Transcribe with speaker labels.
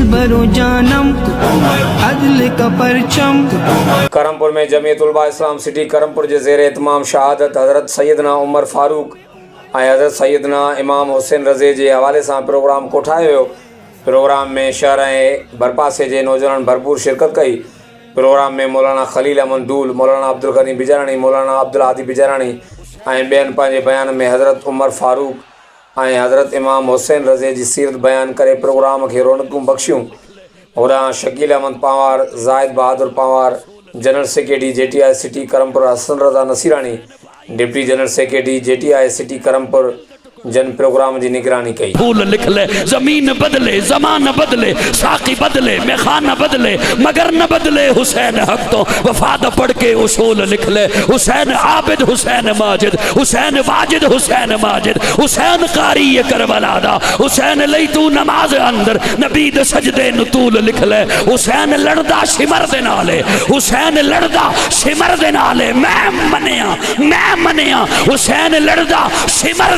Speaker 1: दिलबरो जानम अदल का परचम।
Speaker 2: करमपुर में जमीयत उलमा इस्लाम सिटी करमपुर जे ज़ेर एहतमाम शहादत हज़रत सैयदना उमर फारूक ऐं हज़रत सैयदना इमाम हुसैन रज़े जे हवाले सां प्रोग्राम कोठायो वियो। प्रोग्राम में शहर ऐं भरपासे जे नौजवान भरपूर शिरकत कई। प्रोग्राम में मौलाना खलील अहमद दूल, मौलाना अब्दुल गनी बिजारानी, मौलाना अब्दुल हादी बिजारानी ऐं ॿियनि पंहिंजे बयान में हज़रत उमर फारूक ऐं हज़रत इमाम हुसैन रज़े जी सीरत बयान करे प्रोग्राम खे रौनकूं बख़्शियूं। होॾां Shakeel Ahmed Panwar, Zahid Bahadur Panwar, general secretary JTI city Karampur Hasan Raza Nasirani, deputy general secretary JTI city Karampur जन प्रोग्राम की निगरानी कई।
Speaker 3: फूल लिख ले, जमीन बदले, जमान बदले, साकी बदले, मेखाना बदले, मगर न बदले हुसैन हक तो। वफाद पढ़ के उसूल लिख ले, हुसैन आबिद, हुसैन माजिद, हुसैन वाजिद, हुसैन माजिद, हुसैन कारी करबला दा, हुसैन लई तू नमाज अंदर नबी दे सजदे नतूल लिख ले। हुसैन लड़दा शिमर दे नाले, हुसैन लड़दा शिमर दे नाले, मैं मनिया हुसैन लड़दा शिमर